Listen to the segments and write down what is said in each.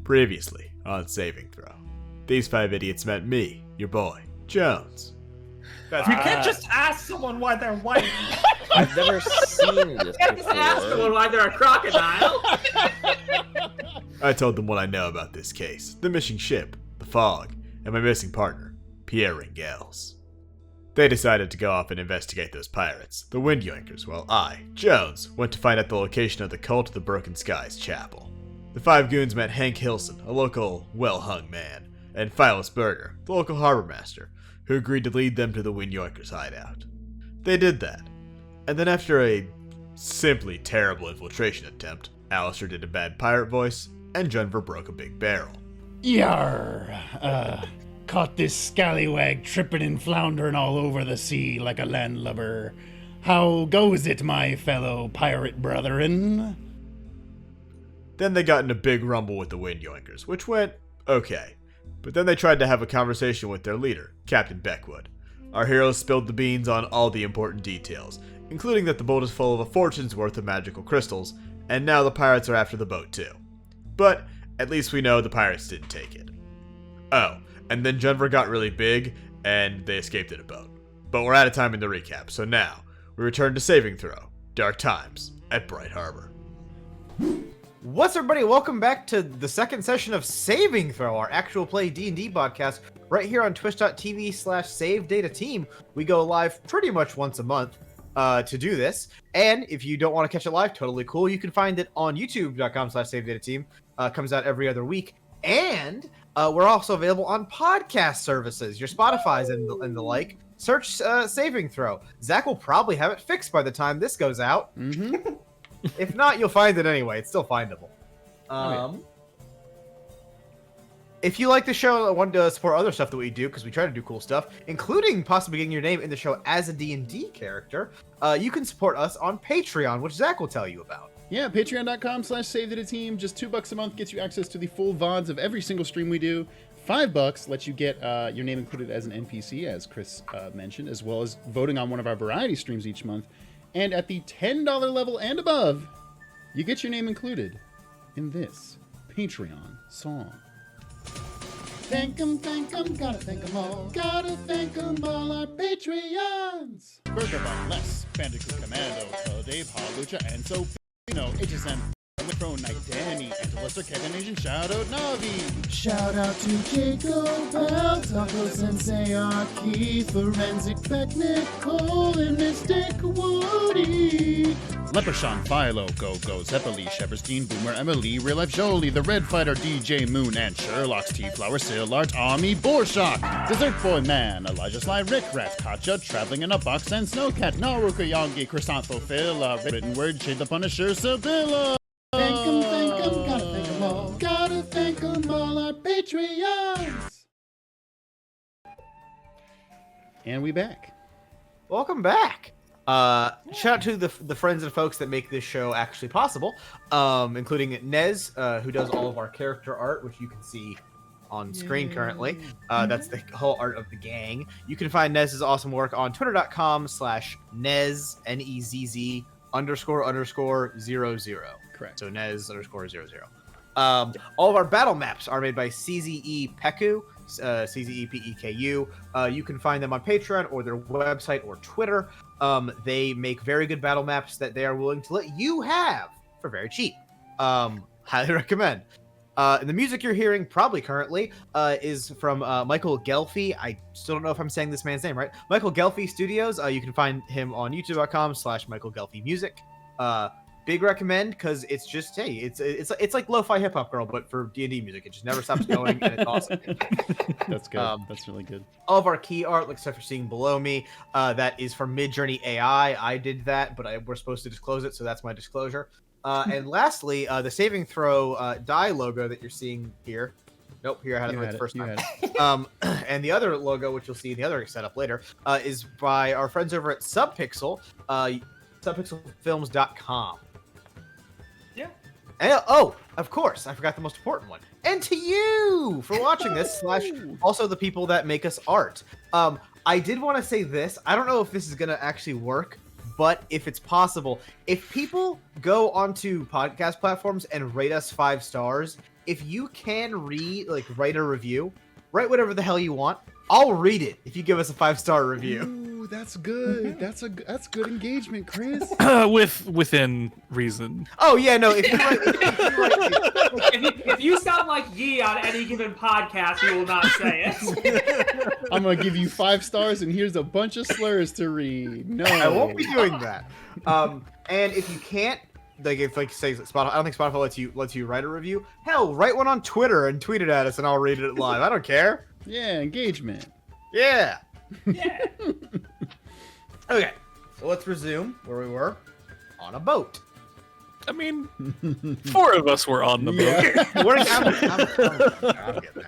Previously on Saving Throw. These 5 idiots met me, your boy, Jones. You can't just ask someone why they're white. I've never seen this Can't just ask someone why they're a crocodile. I told them what I know about this case, the missing ship, the fog, and my missing partner, Pierre Ringels. They decided to go off and investigate those pirates, the Wind Yoinkers, while I, Jones, went to find out the location of the Cult of the Broken Skies chapel. The 5 goons met Hank Hilson, a local, well-hung man, and Phyllis Berger, the local harbor master, who agreed to lead them to the Wind Yoinkers' hideout. They did that, and then after a simply terrible infiltration attempt, Alistair did a bad pirate voice, and Jennifer broke a big barrel. Yar! Caught this scallywag tripping and floundering all over the sea like a landlubber. How goes it, my fellow pirate brethren? Then they got in a big rumble with the Wind Yoinkers, which went okay. But then they tried to have a conversation with their leader, Captain Beckwood. Our heroes spilled the beans on all the important details, including that the boat is full of a fortune's worth of magical crystals, and now the pirates are after the boat too. But at least we know the pirates didn't take it. Oh, and then Jennifer got really big, and they escaped in a boat. But we're out of time in the recap, so now we return to Saving Throw, Dark Times at Bright Harbor. What's up, everybody? Welcome back to the second session of Saving Throw, our Actual Play D&D podcast, right here on twitch.tv/SaveDataTeam. We go live pretty much once a month to do this. And if you don't want to catch it live, totally cool. You can find it on youtube.com/SaveDataTeam. Comes out every other week. And we're also available on podcast services, your Spotify's and the like. Search Saving Throw. Zach will probably have it fixed by the time this goes out. Mm-hmm. If not, you'll find it anyway. It's still findable. If you like the show and want to support other stuff that we do, because we try to do cool stuff, including possibly getting your name in the show as a D&D character, you can support us on Patreon, which Zach will tell you about. Yeah, patreon.com/SaveDataTeam. Just $2 a month gets you access to the full VODs of every single stream we do. $5 lets you get your name included as an NPC, as Chris mentioned, as well as voting on one of our variety streams each month. And at the $10 level and above, you get your name included in this Patreon song. Thank 'em, gotta thank 'em all. Gotta thank 'em all, our Patreons. Burger Bomb, Les, Bandicoot Commando, Dave, Halucha, and so, HSM, with Throne Knight, Danny, Angelus, Kevin, Asian, shout out Navi. Shout out to Jacob, Bell, Taco Sensei, Keith, Forensic, Beck, Nicole, and Mystic Woody. Leprechaun, Philo, Go, Zeppeli, Shepperstein, Boomer, Emily, Real Life Jolie, The Red Fighter, DJ Moon, and Sherlock's T-Flower, Sillart, Ami, Borshock, Dessert Boy Man, Elijah Sly, Rick Rat, Katja, Traveling in a Box, and Snowcat, Naruka Yongi, Chrysanthro, Phil, Written Word, Shade the Punisher, Sibylla. Thank 'em, gotta thank 'em all. Gotta thank 'em all, our Patreons. And we back. Welcome back. Shout out to the friends and folks that make this show actually possible, including Nez, who does all of our character art, which you can see on screen currently. That's the whole art of the gang. You can find Nez's awesome work on twitter.com/Nez, NEZZ __00. Correct. So Nez _00. All of our battle maps are made by CZE Peku, CZEPEKU. You can find them on Patreon or their website or Twitter. They make very good battle maps that they are willing to let you have for very cheap. Highly recommend. And the music you're hearing probably currently is from Michael Gelfi. I still don't know if I'm saying this man's name right. Michael Gelfi Studios. You can find him on youtube.com/Michael Gelfi Music. Big recommend, because it's just, hey, it's like lo-fi hip-hop girl, but for D&D music. It just never stops going, and it's awesome. That's good. That's really good. All of our key art, like stuff you're seeing below me, that is from Midjourney.ai. I did that, but we're supposed to disclose it, so that's my disclosure. And lastly, the Saving Throw die logo that you're seeing here. Nope, here I had it right the first time. And the other logo, which you'll see in the other setup later, is by our friends over at Subpixel, subpixelfilms.com. Yeah. And, oh, of course, I forgot the most important one. And to you for watching this, / also the people that make us art. I did want to say this. I don't know if this is going to actually work, but if it's possible, if people go onto podcast platforms and rate us 5 stars, if you can write a review, write whatever the hell you want. I'll read it if you give us a 5-star review. Ooh, that's good. That's good engagement, Chris. Within reason. Oh yeah, no. If If you sound like Yee on any given podcast, you will not say it. I'm gonna give you 5 stars, and here's a bunch of slurs to read. No, I won't be doing that. And if you can't, say Spotify, I don't think Spotify lets you write a review. Hell, write one on Twitter and tweet it at us, and I'll read it live. I don't care. Yeah, engagement. Yeah. Yeah. Okay, so let's resume where we were on a boat. I mean, 4 of us were on the boat. I'm getting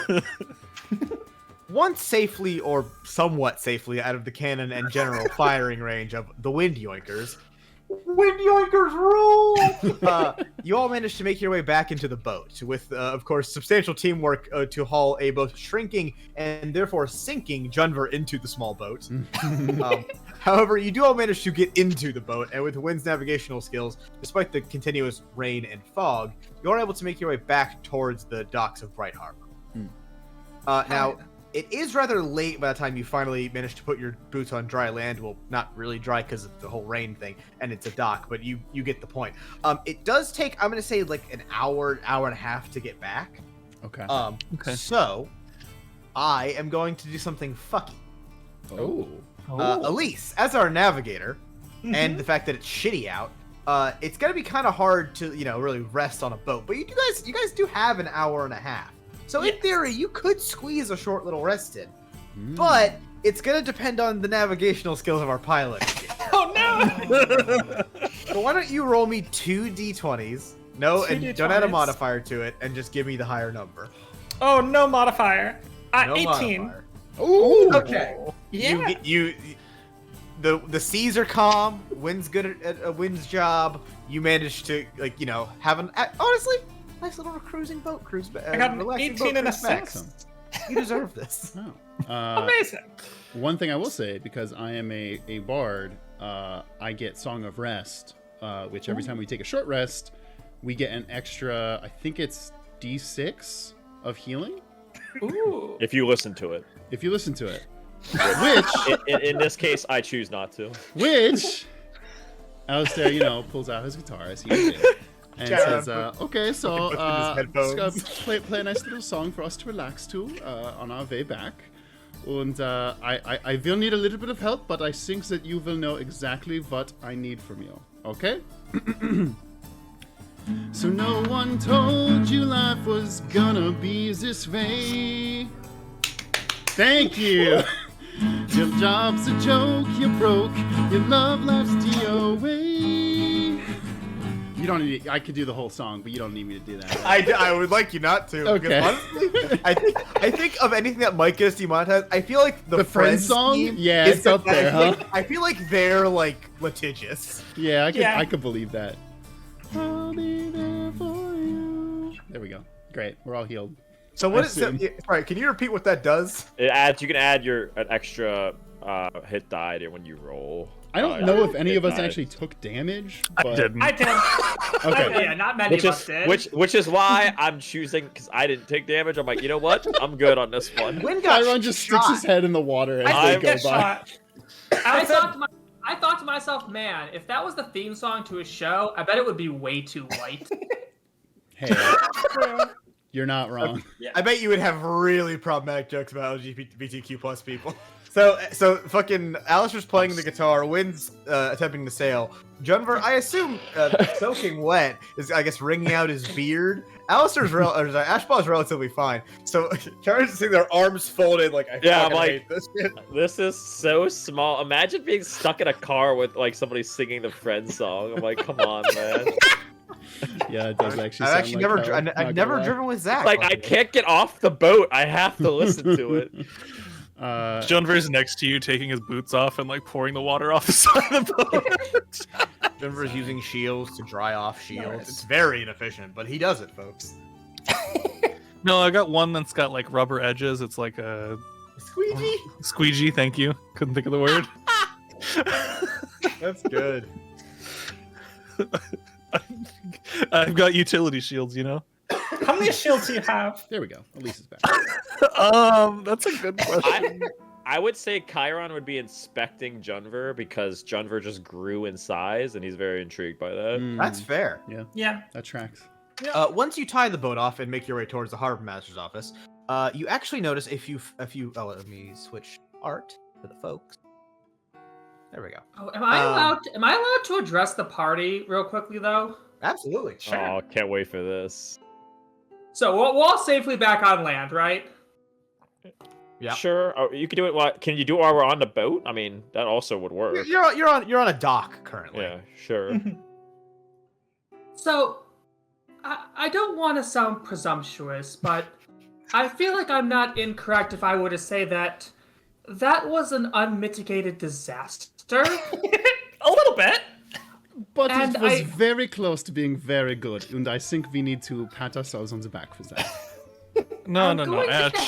there. Once safely or somewhat safely out of the cannon and general firing range of the Wind Yoinkers. Wind Yoinkers rule! You all managed to make your way back into the boat with, of course, substantial teamwork to haul a both shrinking and therefore sinking Junver into the small boat. However, you do all manage to get into the boat, and with Wind's navigational skills, despite the continuous rain and fog, you are able to make your way back towards the docks of Bright Harbor. Now, it is rather late by the time you finally manage to put your boots on dry land. Well, not really dry because of the whole rain thing, and it's a dock, but you get the point. It does take, I'm going to say, like an hour and a half to get back. Okay. Okay. So, I am going to do something fucky. Oh. Elise, as our navigator, and the fact that it's shitty out, it's going to be kind of hard to, really rest on a boat. But you guys do have an hour and a half. So in theory, you could squeeze a short little rest in, but it's gonna depend on the navigational skills of our pilot. Oh no! So why don't you roll me 2 d20s? No, and don't add a modifier to it, and just give me the higher number. Oh, no modifier. No 18. modifier. Ooh. Okay. Yeah. The seas are calm. Wind's good at a wind's job. You managed to have an honestly. Nice little cruising boat cruise. I got an 18 and a 6. You deserve this. Amazing. One thing I will say, because I am a bard, I get Song of Rest, which every time we take a short rest, we get an extra, I think it's D6 of healing. Ooh. If you listen to it. If you listen to it. Which, in this case, I choose not to. Which, Alistair, pulls out his guitar as he usually and says, okay, so just play a nice little song for us to relax to on our way back. And I will need a little bit of help, but I think that you will know exactly what I need from you. Okay? So no one told you life was gonna be this way. Thank you. Your job's a joke, you're broke, your love life's DOA. You don't need. I could do the whole song, but you don't need me to do that. I would like you not to. Okay. Because honestly, I think of anything that Mike gets demonetized, I feel like the Friends song. theme Yeah, is it's up there, huh? I feel like they're litigious. Yeah, I could believe that. I'll be there for you. There we go. Great. We're all healed. So what is it? Right? Can you repeat what that does? It adds. You can add an extra hit die to when you roll. I don't know if any of us actually took damage. But... I didn't. I did. Okay. Yeah, not many of us did. Which is why I'm choosing, because I didn't take damage. I'm like, you know what? I'm good on this one. Tyron just sticks his head in the water as they go by. I thought to myself, man, if that was the theme song to a show, I bet it would be way too white. Hey, you're not wrong. I bet you would have really problematic jokes about LGBTQ plus people. So fucking Alistair's playing the guitar, Wynn's attempting to sail. Junver, I assume, soaking wet is, I guess, wringing out his beard. Ashball's relatively fine. So Karen's sitting there, arms folded, like, I hate this shit. This is so small. Imagine being stuck in a car with like somebody singing the Friends song. I'm like, come on, man. Yeah, it does actually. I've never driven with Zach. Like, I can't get off the boat. I have to listen to it. Junver's next to you, taking his boots off and like pouring the water off the side of the boat. Junver's using shields to dry off shields. Nice. It's very inefficient, but he does it, folks. No, I got one that's got like rubber edges. It's like a squeegee. Squeegee, thank you. Couldn't think of the word. That's good. I've got utility shields, you know. How many shields do you have? There we go. Elise is back. That's a good question. I would say Chiron would be inspecting Junver because Junver just grew in size and he's very intrigued by that. That's fair. Yeah. That tracks. Once you tie the boat off and make your way towards the harbor master's office, you actually notice if you oh, let me switch art for the folks. There we go. Oh, am I allowed to address the party real quickly though? Absolutely. Oh, can't wait for this. So we're all safely back on land, right? Yeah. Sure. Oh, you can do it. Can you do it while we're on the boat? I mean, that also would work. You're on a dock currently. Yeah, sure. So, I don't want to sound presumptuous, but I feel like I'm not incorrect if I were to say that was an unmitigated disaster. A little bit. But And it was very close to being very good, and I think we need to pat ourselves on the back for that. No. I'm going to have to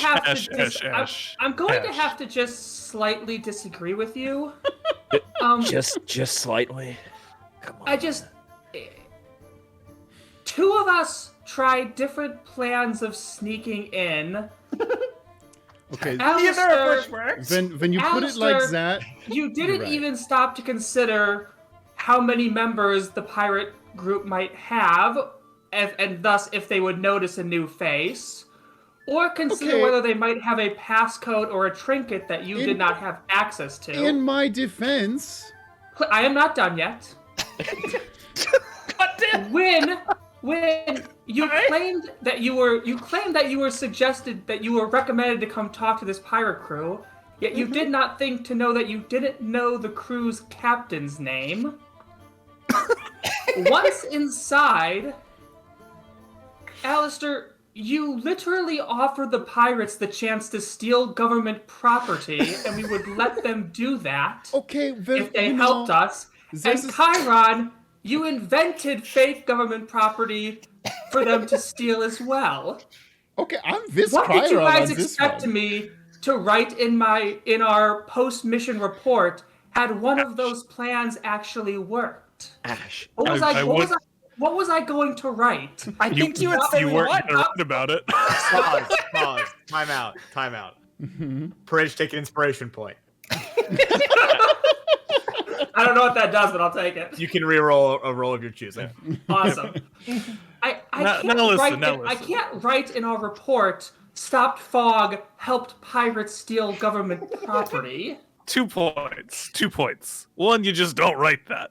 Ash. have to just slightly disagree with you. Just slightly. Come on. Two of us tried different plans of sneaking in. Okay, Alistair, when you put it like Alistair, that, you didn't right. even stop to consider how many members the pirate group might have, and thus if they would notice a new face, or consider Okay. whether they might have a passcode or a trinket that you did not have access to. in my defense, I am not done yet. When you claimed that you were suggested that you were recommended to come talk to this pirate crew, yet you did not think to know that you didn't know the crew's captain's name. Once inside, Alistair, you literally offered the pirates the chance to steal government property, and we would let them do that okay, well, if they you helped know, us. And this is- Chiron, you invented fake government property for them to steal as well. Okay, I'm this What did you Chiron guys on this expect one. me to write in our post-mission report had one of those plans actually worked? Ash. What was what was I going to write? I think you would say You we weren't won. gonna write about it. Pause. Time out. Prij, take an inspiration point. I don't know what that does, but I'll take it. You can re-roll a roll of your choosing. Awesome. I can't write in our report, stopped fog, helped pirates steal government property. 2 points. 2 points. One, you just don't write that.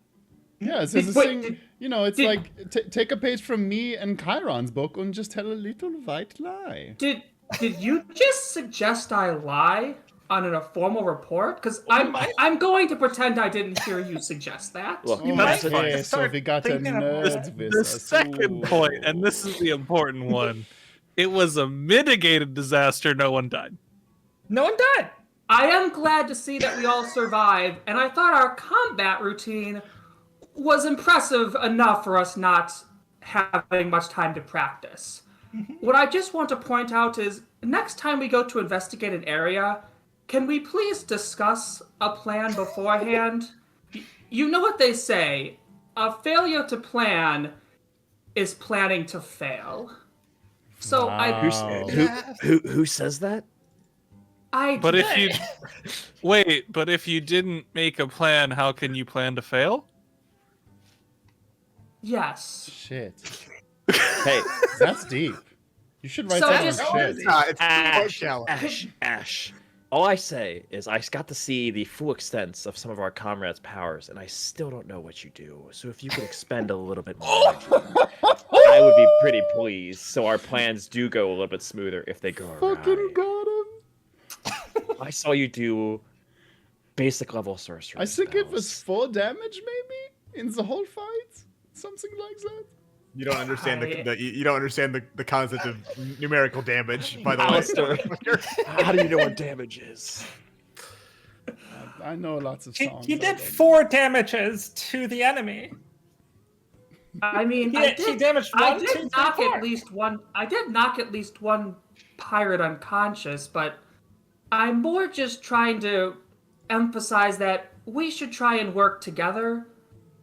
Yeah, it's this Wait, thing, you know, it's did- like, take a page from me and Chiron's book and just tell a little white lie. Did you just suggest I lie on a formal report? Because I'm going to pretend I didn't hear you suggest that. Look, Oh, That's okay, fine. so we got a thinking about nerd with The us. second Ooh. point, and this is the important one, it was a mitigated disaster. No one died. No one died. I am glad to see that we all survived, and I thought our combat routine was impressive enough for us not having much time to practice. What I just want to point out is, next time we go to investigate an area, can we please discuss a plan beforehand? You know what they say, a failure to plan is planning to fail. So Wow. Who says that? But if you didn't make a plan, how can you plan to fail? Yes. Shit. Hey, That's deep. You should write So that just- on shit. Ash. Ash. All I say is I got to see the full extent of some of our comrades' powers, and I still don't know what you do. So if you could expend a little bit more energy, I would be pretty pleased. So our plans do go a little bit smoother if they go Fucking awry. got him. I saw you do basic level sorcery. I think it was spells. 4 damage, maybe, in the whole fight, something like that. You don't understand you don't understand the concept of numerical damage, by the Alistair, way. how do you know what damage is? I know lots of songs. He did I don't- 4 damages to the enemy. I mean, He damaged I 1, 2, did 3, knock 4. at least one. I did knock at least one pirate unconscious, but I'm more just trying to emphasize that we should try and work together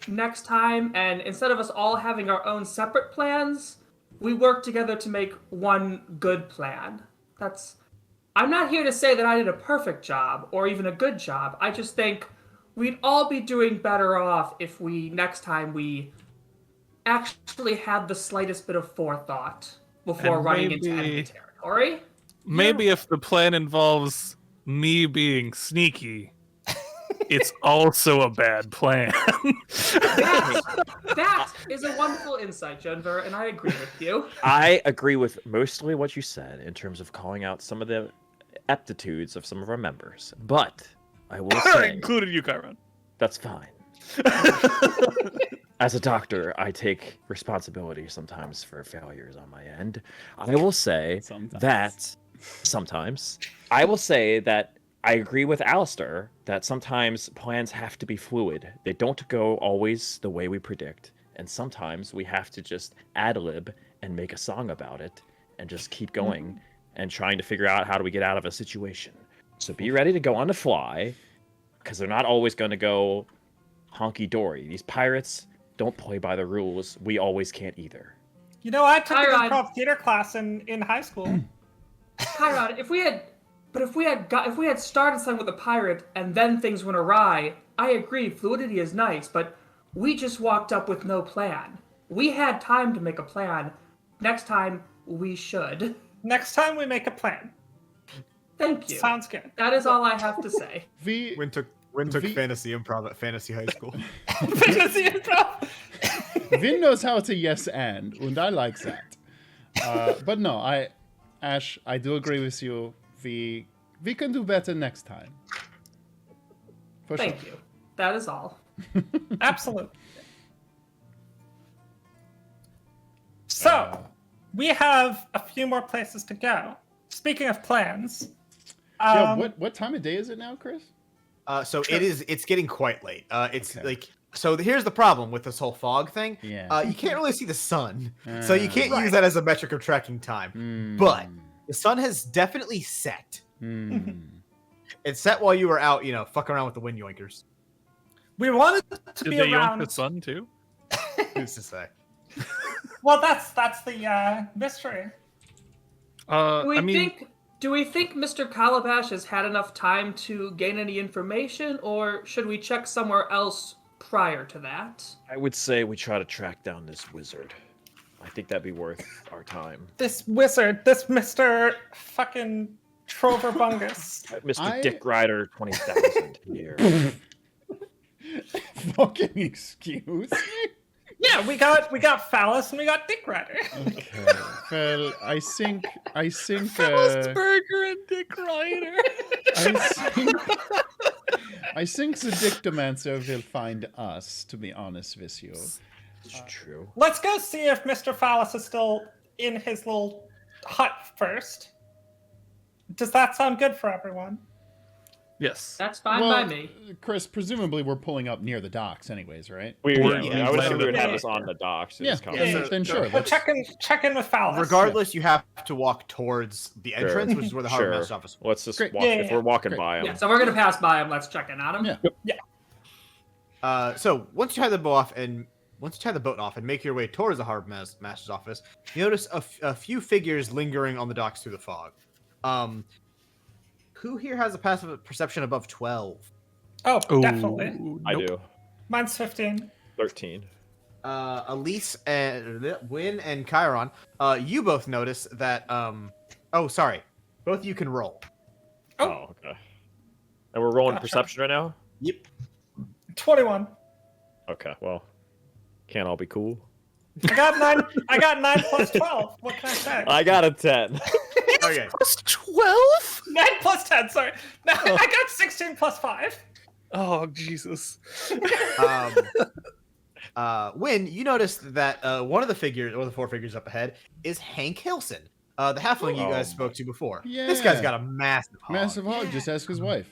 next time, and instead of us all having our own separate plans, we work together to make one good plan. I'm not here to say that I did a perfect job or even a good job. I just think we'd all be doing better off if next time we actually had the slightest bit of forethought before And running into enemy territory. Maybe if the plan involves me being sneaky, it's also a bad plan. That is a wonderful insight, Jenver, and I agree with you. I agree with mostly what you said in terms of calling out some of the aptitudes of some of our members, but I will say, included you, Chiron. that's fine. As a doctor, I take responsibility sometimes for failures on my end. I will say that sometimes I will say that I agree with Alistair that sometimes plans have to be fluid. They don't go always the way we predict, and sometimes we have to just ad-lib and make a song about it and just keep going and trying to figure out how do we get out of a situation. So be ready to go on the fly, because they're not always going to go honky-dory. These pirates don't play by the rules. We always can't either. You know, I took an Chiron. improv theater class in high school. Chiron, if we had started something with a pirate and then things went awry, I agree, fluidity is nice, but we just walked up with no plan. We had time to make a plan. Next time, we should. Next time we make a plan. Thank you. Sounds good. That is all I have to say. Win took fantasy improv at Fantasy High School. Fantasy improv. Vin knows how to yes and I like that. But no, Ash, I do agree with you. We can do better next time. For sure. Thank you. That is all. Absolutely. So, we have a few more places to go. Speaking of plans, Yeah, what time of day is it now, Chris? So it's getting quite late. It's Okay. like, so here's the problem with this whole fog thing. Yeah. You can't really see the sun, so you can't Right. use that as a metric of tracking time. But the sun has definitely set. It set while you were out, fucking around with the wind yoinkers. we wanted to Did be they yoink around. the sun too? Who's to say? Well, that's the mystery. Do we think Mr. Calabash has had enough time to gain any information, or should we check somewhere else prior to that? I would say we try to track down this wizard. I think that'd be worth our time. This wizard, this Mr. fucking Trover Bungus. Mr. Dick Rider 20,000 here. Fucking excuse me. Yeah, we got Phallus and we got Dick Rider. Okay. Well, I think Burger and Dick Rider. I think the Dictomancer will find us, to be honest with you. It's true. Let's go see if Mr. Phallus is still in his little hut first. Does that sound good for everyone? Yes. That's fine Well, by me. Chris, presumably we're pulling up near the docks anyways, right? I would Yeah. assume we would have Yeah. this on the docks. Yeah, Yeah, then sure. Well, check in with Phallus. Regardless, you have to walk towards the entrance, which is where the harbor master's office. Let's just Great. walk. Yeah, if yeah, we're walking Great. by him, Yeah, so we're gonna pass by him. Let's check in on him. Yeah. So once you tie the boat off and make your way towards the harbor master's office, you notice a few figures lingering on the docks through the fog. Who here has a passive perception above 12? Oh, definitely. I do. Mine's 15. 13. Elise and Win and Chiron, you both notice that. Sorry, both of you can roll. Oh, okay. And we're rolling Gotcha. perception right now. Yep. 21. Okay, well, can't all be cool. I got 9 plus 12. What can I say? I got a 10. Okay. Plus 12? 9 plus 10. Sorry. No, I got 16 plus 5. Oh, Jesus. Win, you noticed that one of the figures, or the four figures up ahead, is Hank Hilson, the halfling you guys spoke to before. This guy's got a massive hog. Massive hog. Just ask his wife.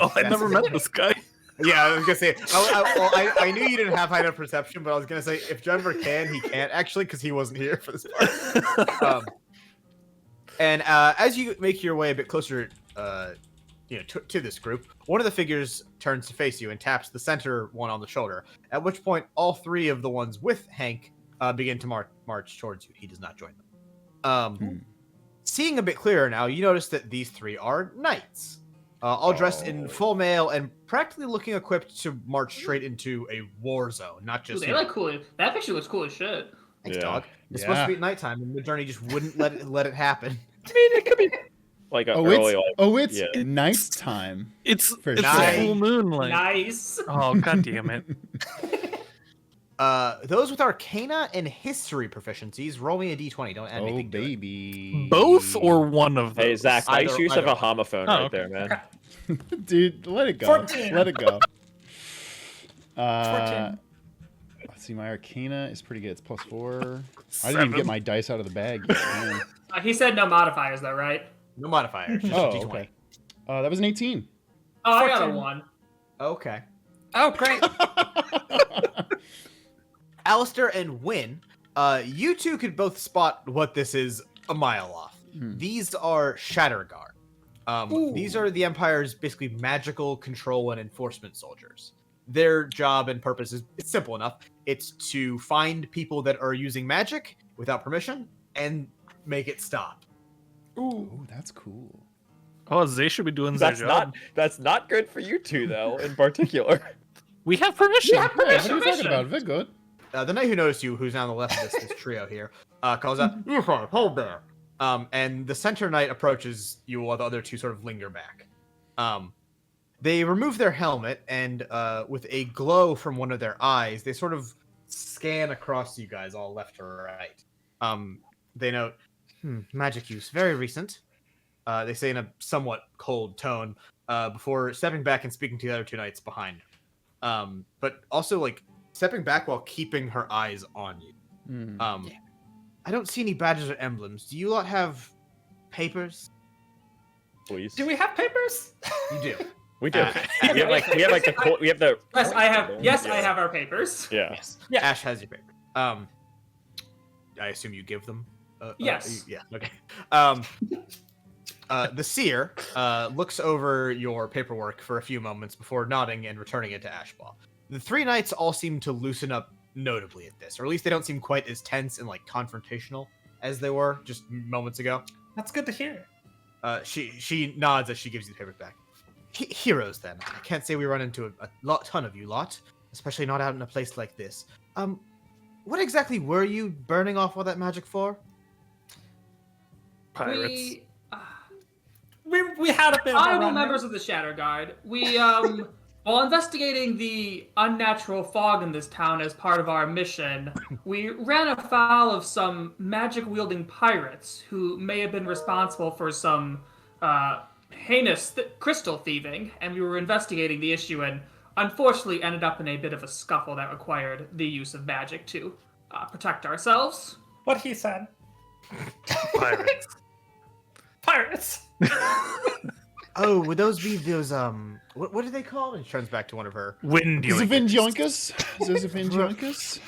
Oh, I never met this guy. Yeah, I was gonna say. I knew you didn't have high enough perception, but I was gonna say if Jennifer can, he can't actually because he wasn't here for this part. And as you make your way a bit closer to this group. One of the figures turns to face you and taps the center one on the shoulder. At which point, all three of the ones with Hank begin to march towards you. He does not join them. Seeing a bit clearer now, you notice that these three are knights, all dressed in full mail and practically looking equipped to march straight into a war zone. Not just. Ooh, they look cool. That picture looks cool as shit. Thanks, dog. It's supposed to be at nighttime, and Midjourney just wouldn't let it happen. I mean, it could be like a early. It's nighttime. It's nice. a full moonlight. Nice. Oh, god damn it. Those with Arcana and History proficiencies, roll me a d20. Don't add anything to it. Baby. Both or one of them? Hey, Zach, nice use of a homophone right there, man. Dude, let it go. 14. Let it go. 14. Let's see, my Arcana is pretty good. It's +4. I didn't even get my dice out of the bag yet. Man. He said no modifiers, though, right? No modifiers. Just Oh, d20. okay. That was an 18. Oh, I got a 14. 1. Okay. Oh, great. Alistair and Wynn, you two could both spot what this is a mile off. These are Shatterguard. These are the Empire's basically magical control and enforcement soldiers. Their job and purpose is it's simple enough. It's to find people that are using magic without permission and make it stop. Ooh, that's cool. Oh, they should be doing their job. That's not good for you two though, in particular. We have permission. Yeah, what are you talking about? Very good. The knight who noticed you, who's on the left of this trio here, calls out, "Hold there!" And the center knight approaches you while the other two sort of linger back. They remove their helmet, and with a glow from one of their eyes, they sort of scan across you guys, all left to right. They note, magic use, very recent. They say in a somewhat cold tone, before stepping back and speaking to the other two knights behind them. But also, like, stepping back while keeping her eyes on you. I don't see any badges or emblems. Do you lot have papers? Please. Do we have papers? You do. We do. We have the. Yes, I have. Yes, I have our papers. Yeah. Yeah. Ash has your paper. I assume you give them. Yes. Yeah. Okay. The seer looks over your paperwork for a few moments before nodding and returning it to Ashball. The three knights all seem to loosen up notably at this, or at least they don't seem quite as tense and like confrontational as they were just moments ago. That's good to hear. She nods as she gives you the papers back. Heroes, then. I can't say we run into a ton of you lot, especially not out in a place like this. What exactly were you burning off all that magic for? Pirates. We had a bit of a Honorable run. members of the Shatterguard, we, while investigating the unnatural fog in this town as part of our mission, we ran afoul of some magic-wielding pirates who may have been responsible for some, heinous crystal thieving, and we were investigating the issue and unfortunately ended up in a bit of a scuffle that required the use of magic to protect ourselves. What he said. Pirates. Pirates. Oh, would those be those, what do they call? And she turns back to one of her. Wind Zavinjoinkas? Zavinjoinkas?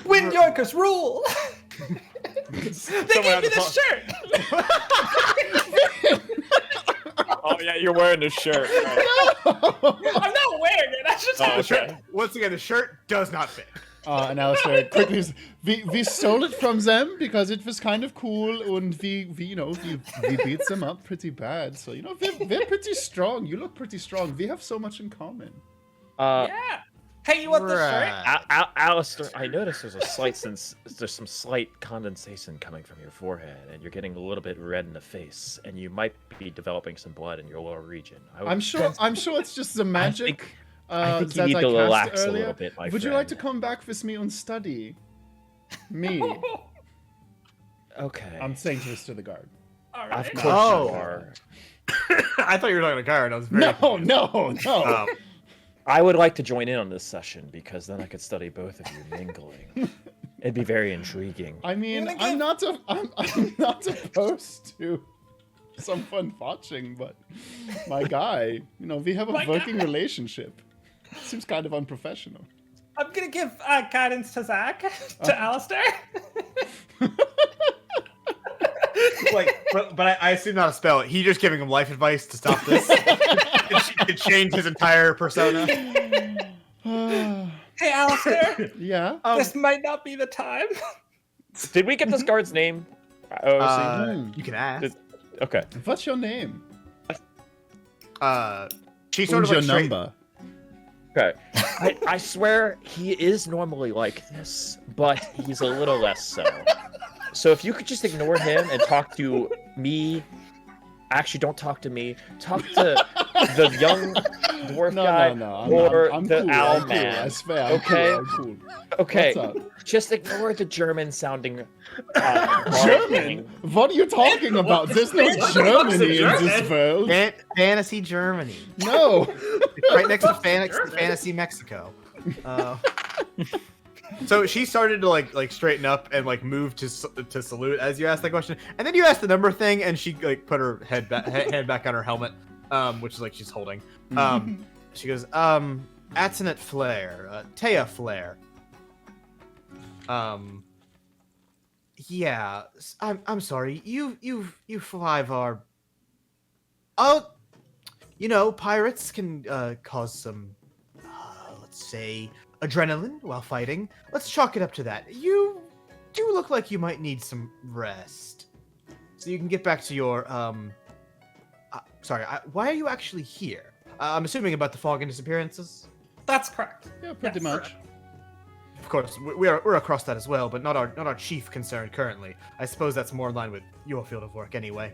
Wind Yonkers rule. They gave me this shirt. Oh yeah, you're wearing this shirt. Right. I'm not wearing it. I just have a shirt. Once again, the shirt does not fit. And Alistair quickly says, we stole it from them because it was kind of cool, and we beat them up pretty bad. So, we're pretty strong. You look pretty strong. We have so much in common. Yeah. Hey, you want this shirt? Alistair, I noticed there's some slight condensation coming from your forehead, and you're getting a little bit red in the face, and you might be developing some blood in your lower region. I'm sure it's just the magic. I think you that need I to cast relax a earlier. little bit, my Would friend. you like to come back with me and study? Me. Okay. I'm saying this to the guard. All Of right. course Oh. you are. I thought you were talking to Kyron. I was very No. I would like to join in on this session because then I could study both of you mingling. It'd be very intriguing. I mean, I'm not opposed to someone watching, but my guy, we have a working relationship. Seems kind of unprofessional. I'm gonna give guidance to Zach, to Alistair. but I assume not a spell. He just giving him life advice to stop this. to change his entire persona. Hey, Alistair, Yeah. this might not be the time. Did we get this guard's name? You can ask. Okay. What's your name? She sort And of your like straight, number. Okay. I swear he is normally like this, but he's a little less so. So if you could just ignore him and talk to me. Actually, don't talk to me. Talk to the young dwarf guy or I'm the cool. owl I'm cool. man. I swear. I'm Okay? Cool. I'm cool. Okay, What's up? just ignore the German-sounding. German? What are you talking about? There's no Germany in this world. Fantasy Germany. No. It's right next to Fantasy Mexico. So she started to like straighten up and like move to salute as you asked that question, and then you asked the number thing, and she like put her head back on her helmet, which is like she's holding. She goes, Atzenet Flare, Taya Flare. Yeah, I'm sorry. You five are. Oh, you know, pirates can cause some, let's say, adrenaline while fighting. Let's chalk it up to that. You do look like you might need some rest, so you can get back to your sorry. Why are you actually here? I'm assuming about the fog and disappearances. That's correct. Yeah, pretty Yes. much. Of course, we're across that as well, but not our chief concern currently. I suppose that's more in line with your field of work anyway.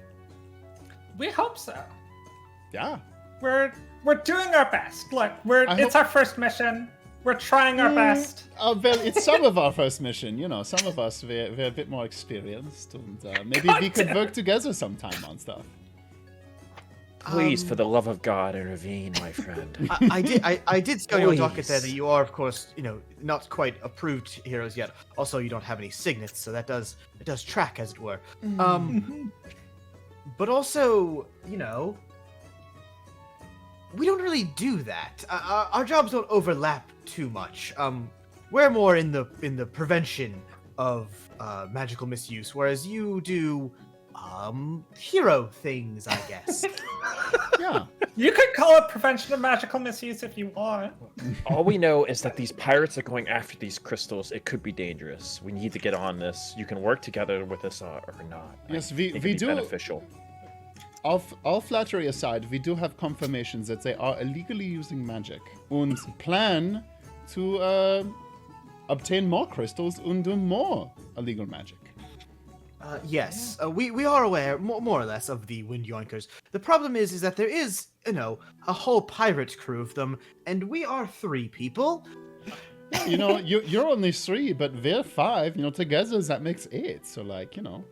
We hope so. Yeah. We're doing our best. Look, it's our first mission. We're trying our best. Well, it's some of our first mission. You know, some of us we're a bit more experienced, and maybe we could work together sometime on stuff. Please, for the love of God, intervene, my friend. I did see on your docket there Please. that you are, of course, you know, not quite approved heroes yet. Also, you don't have any signets, so it does track, as it were. But also, you know, we don't really do that. Our jobs don't overlap too much. We're more in the prevention of magical misuse, whereas you do hero things, I guess. Yeah. You could call it prevention of magical misuse if you want. All we know is that these pirates are going after these crystals. It could be dangerous. We need to get on this. You can work together with us or not. Yes, I we think it'd be do. beneficial. All flattery aside, we do have confirmations that they are illegally using magic and plan to obtain more crystals and do more illegal magic. Yes, we are aware, more or less, of the Wind Yoinkers. The problem is that there is, you know, a whole pirate crew of them, and we are 3 people. You know, you're only 3, but we're 5. You know, together that makes 8. So, like, you know.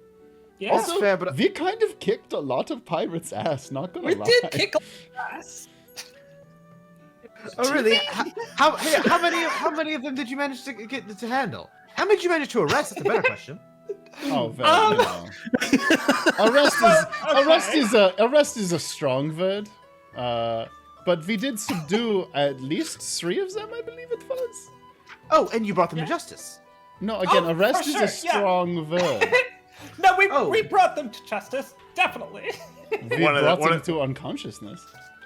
Yeah. That's fair, but We kind of kicked a lot of pirates' ass. Not gonna We lie. did kick ass. oh really? How many of them did you manage to get to handle? How many did you manage to arrest? That's a better question. Oh, very, you know. Arrest is a strong word. But we did subdue at least 3 of them, I believe it was. Oh, and you brought them to justice. No, again, Oh, arrest for is sure, a strong word. No, Oh. we brought them to justice, definitely. We One of the- brought one them of- to unconsciousness.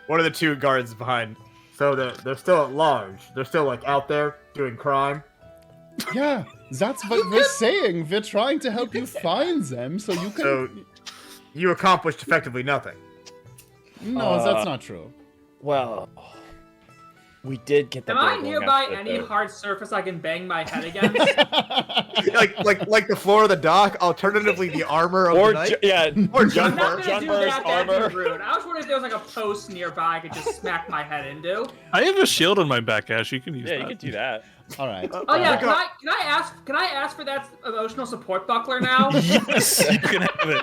One of the 2 guards behind. So they're still at large. They're still like out there doing crime. Yeah, that's what we're saying. We're trying to help you find them so you can... So you accomplished effectively nothing. No, that's not true. Well, we did get the Am I nearby any hard surface I can bang my head against? like the floor of the dock. Alternatively, the armor of the knight. Or I'm John not gonna do that. That'd armor. be rude. I was wondering if there was like a post nearby I could just smack my head into. I have a shield on my back, Ash. You can use Yeah, that. you can do that. All right. Oh yeah, can I ask for that emotional support buckler now? Yes, you can have it.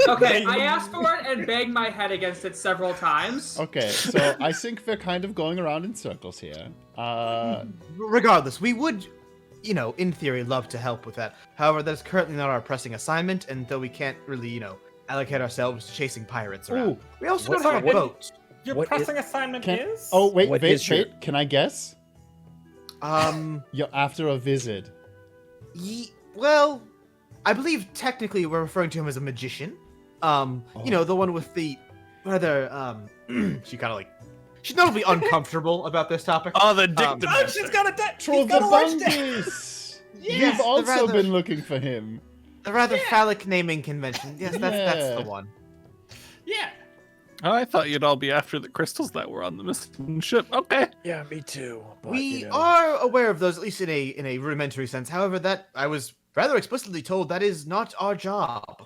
Okay, I asked for it and banged my head against it several times. Okay, so I think we're kind of going around in circles here. Regardless, we would, you know, in theory, love to help with that. However, that's currently not our pressing assignment, and though we can't really, you know, allocate ourselves to chasing pirates around. Ooh. We also What's don't have a what- boat. Your What pressing assignment is? Oh, wait, What is your- Can I guess? You're after a wizard. Well, I believe technically we're referring to him as a magician. You know, the one with the rather she kind of like she's notably uncomfortable about this topic. Oh, the Oh, dictomancer. she's got a Troll she's got a large dick. Bungus! Yes, We've also rather- been looking for him. A rather phallic naming convention. Yes, that's the one. Yeah. Oh, I thought you'd all be after the crystals that were on the missing ship. Okay. Yeah, me too. But, We you know, are aware of those, at least in a rudimentary sense. However, that I was rather explicitly told that is not our job.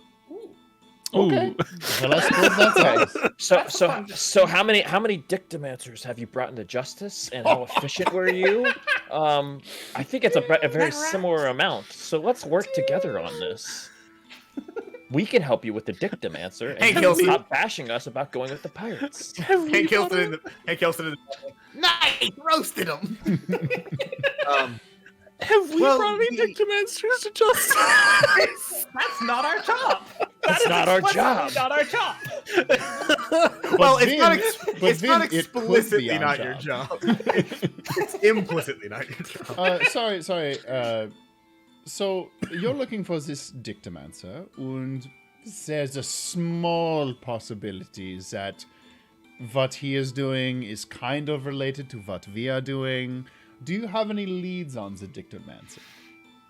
Okay. Ooh. Well, I suppose that's us. So how many dictomancers have you brought into justice, and how efficient were you? I think it's a very similar amount. So let's work together on this. We can help you with the dictomancer, Hey, and you Kelsey. stop bashing us about going with the pirates. Hank Hilton in the nice, roasted him. Have we Well, brought any we- dictomancers to justice? That's not our job. That's That is not our explicitly job. Not our job. Well, But it's not, Vin- but it's not Vin, it could be explicitly our not your job. It's implicitly not your job. Sorry. So you're looking for this dictomancer, and there's a small possibility that what he is doing is kind of related to what we are doing. Do you have any leads on the dictomancer?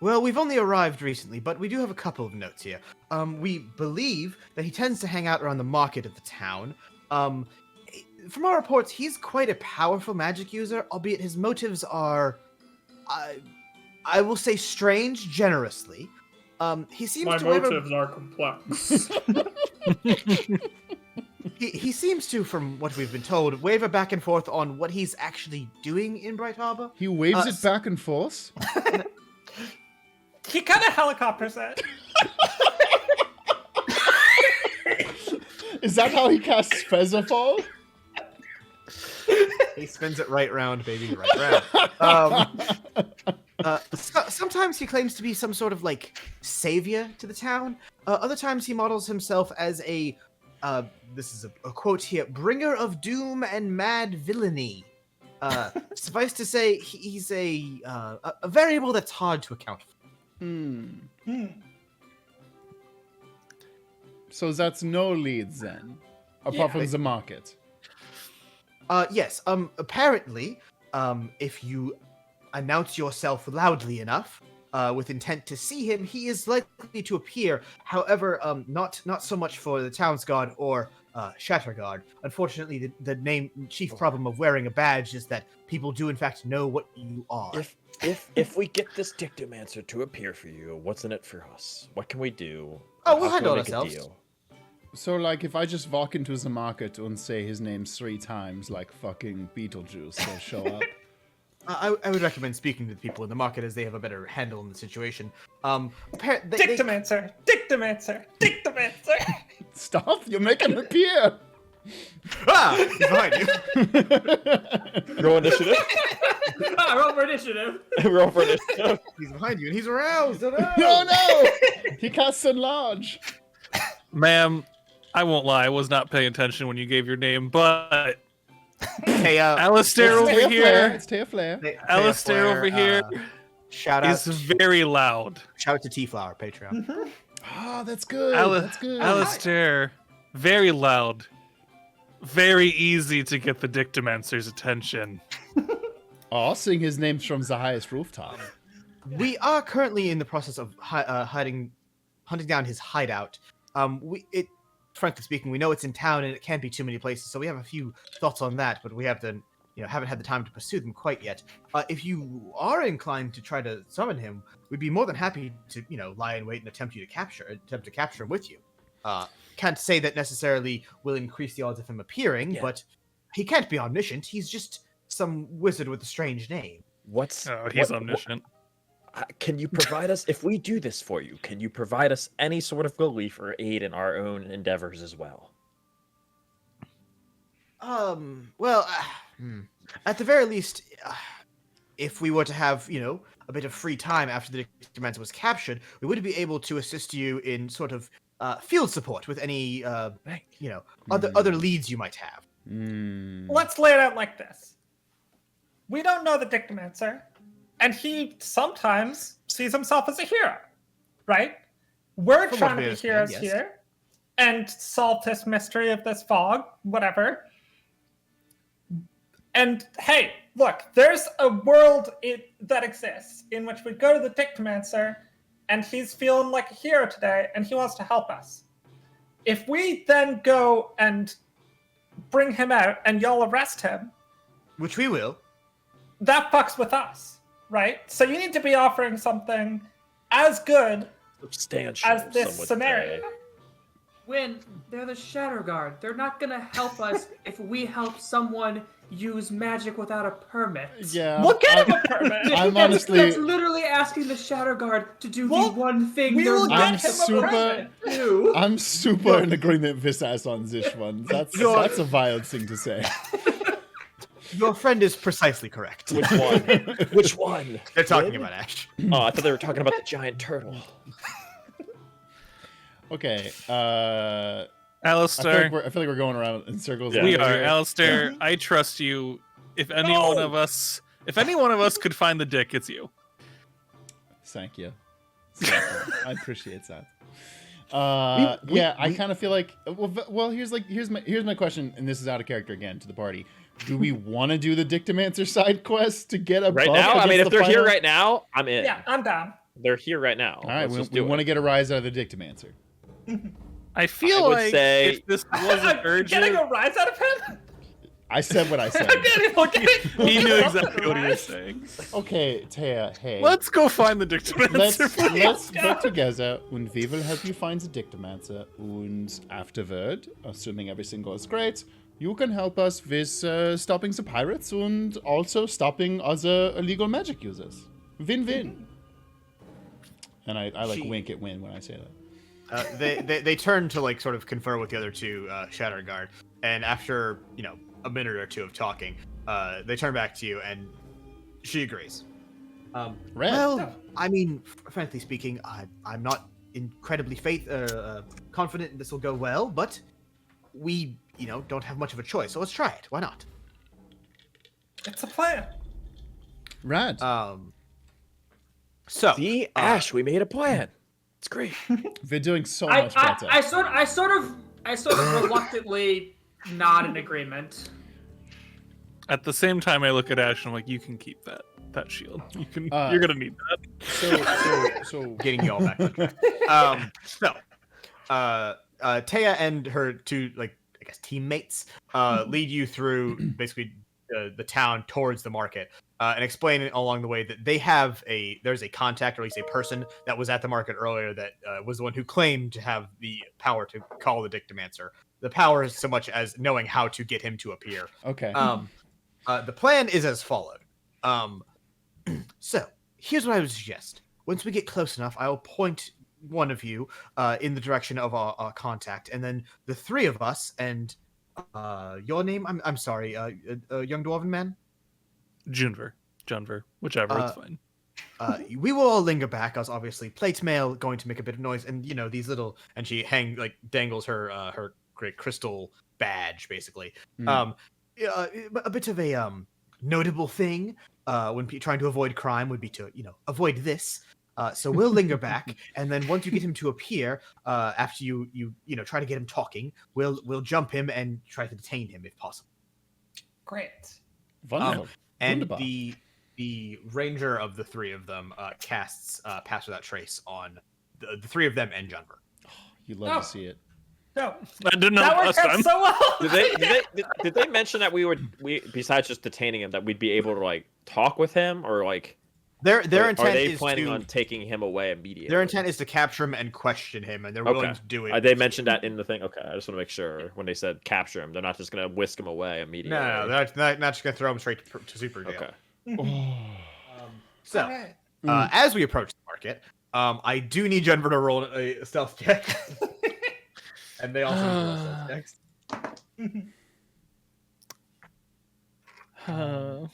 Well, we've only arrived recently, but we do have a couple of notes here. We believe that he tends to hang out around the market of the town. From our reports, he's quite a powerful magic user, albeit his motives are, I will say, strange generously. He seems My to waver- motives are complex. He seems to, from what we've been told, waver back and forth on what he's actually doing in Bright Harbor. He waves Uh, it back and forth. He kind of helicopters it. Is that how he casts Featherfall? He spins it right round, baby, right round. Sometimes he claims to be some sort of like savior to the town. Other times he models himself as a, this is a quote here, bringer of doom and mad villainy. Suffice to say, he's a variable that's hard to account for. So that's no leads then, apart from the market. Yes. Apparently, if you announce yourself loudly enough, with intent to see him, he is likely to appear. However, not so much for the town's guard or Shatterguard. Unfortunately, the chief problem of wearing a badge is that people do in fact know what you are. If we get this dictomancer to appear for you, what's in it for us? What can we do? Oh, we'll How can handle we make a ourselves. deal? So, like, if I just walk into the market and say his name 3 times, like fucking Beetlejuice, they'll show up. I would recommend speaking to the people in the market as they have a better handle on the situation. Dictomancer. Dictomancer. Dictomancer. Stop! You're making him appear! He's behind you. Roll initiative. Roll for initiative. Roll for initiative. He's behind you, and he's aroused. Oh, No, no! He casts enlarge. Ma'am, I won't lie, I was not paying attention when you gave your name, but Hey, Alistair It's over Taya Flare. here, It's Taya Flare. Alistair over here Shout out, is very loud. shout out to T-Flower Patreon. Oh, that's good. Ali- That's good. Alistair, very loud. Very easy to get the dictomancer's attention. Oh, sing his names from the highest rooftop. We are currently in the process of hunting down his hideout. Frankly speaking, we know it's in town and it can't be too many places, so we have a few thoughts on that, but we haven't had the time to pursue them quite yet. If you are inclined to try to summon him, we'd be more than happy to, lie in wait and attempt to capture him with you. Can't say that necessarily will increase the odds of him appearing, but he can't be omniscient. He's just some wizard with a strange name. He's omniscient. Can you provide us, if we do this for you, can you provide us any sort of relief or aid in our own endeavors as well? Well, at the very least, if we were to have, a bit of free time after the Dictomancer was captured, we would be able to assist you in sort of field support with any, other leads you might have. Let's lay it out like this. We don't know the Dictomancer, and he sometimes sees himself as a hero, right? We're From trying what to we be heroes understand, yes. here, and solve this mystery of this fog, whatever. And hey, look, there's a world that exists in which we go to the Dictomancer, and he's feeling like a hero today, and he wants to help us. If we then go and bring him out, and y'all arrest him, Which we will. that fucks with us, right? So you need to be offering something as good Substantial. as some this would scenario. say. When they're the Shatterguard, they're not gonna help us if we help someone use magic without a permit. Yeah. We'll get him a permit. I'm that's, honestly. that's literally asking the Shatterguard to do Well, the one thing we they're will not get him a super- permit. to do. I'm super in agreement with this on this one. That's a wild thing to say. Your friend is precisely correct. Which one? Which one? They're talking about Ash. Oh, I thought they were talking about the giant turtle. Okay. I Alistair, feel like we're going around in circles. Yeah. we over are. here. Alistair, I trust you. If any one of us could find the dick, it's you. Thank you. I appreciate that. Yeah, I kind of feel like well here's my question, and this is out of character again to the party. Do we want to do the Dictomancer side quest to get a Right buff now, I mean, against if the they're here final? right now, I'm in. Yeah, I'm down. They're here right now. All right, Let's we just do want to it. get a rise out of the Dictomancer. I feel I would like say- if this wasn't urgent, Getting a rise out of him? I said what I said. he knew exactly what he was saying. Okay, Taya, hey. Let's go find the Dictomancer. Let's get together and we will help you find the Dictomancer. And afterward, assuming everything goes great, you can help us with stopping the pirates and also stopping other illegal magic users. Win-win. And I like wink at win when I say that. They turn to like sort of confer with the other two Shatterguard, and after a minute or two of talking, they turn back to you, and she agrees. Red. Well, I mean, frankly speaking, I'm not incredibly confident this will go well, but we don't have much of a choice, so let's try it. Why not? It's a plan. Rad. So See, Ash, we made a plan. It's great. We're doing so I, much better. I sort of reluctantly nod in agreement. At the same time, I look at Ash and I'm like, "You can keep that shield. You can. You're gonna need that." So getting you all back on track. Taya and her two, I guess, teammates lead you through basically the town towards the market, and explain along the way that there's a contact, or at least a person that was at the market earlier that was the one who claimed to have the power to call the Dictomancer. The power is so much as knowing how to get him to appear. okay. The plan is as followed. So here's what I would suggest. Once we get close enough, I'll point one of you in the direction of our contact, and then the three of us and your name. I'm sorry, young dwarven man. Junver, whichever, it's fine. We will all linger back, as obviously plate mail going to make a bit of noise, and these little, and she dangles her great crystal badge, basically. A bit of a notable thing when trying to avoid crime would be to avoid this. So we'll linger back, and then once you get him to appear, after you try to get him talking, we'll jump him and try to detain him if possible. Great. Wonderful. And Wunderbar. the ranger of the three of them casts Pass Without Trace on the three of them and Junver. You love to see it. No, I didn't know that last worked out time. so well. Did they mention that we besides just detaining him, that we'd be able to talk with him, or Their are intent they is planning to on taking him away immediately? their intent is to capture him and question him, and they're willing to do it. They mentioned that in the thing. Okay, I just want to make sure when they said capture him, they're not just gonna whisk him away immediately. No, they're not just gonna throw him straight to super jail. Okay. So, Alright. as we approach the market, I do need Jennifer to roll a stealth check, and they also need to roll stealth checks.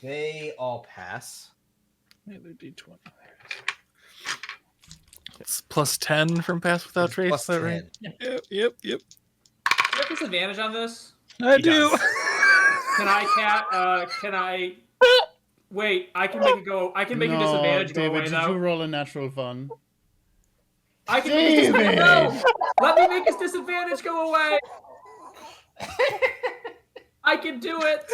They all pass. Another D20. It's plus 10 from Pass Without Trace. Plus Is that right? 10. Yep. Do you have disadvantage on this? I He do. does. Can I wait, I can make it go. I can make a disadvantage go David, away did though. you roll a natural one? I can make his disadvantage. No! Let me make his disadvantage go away. I can do it.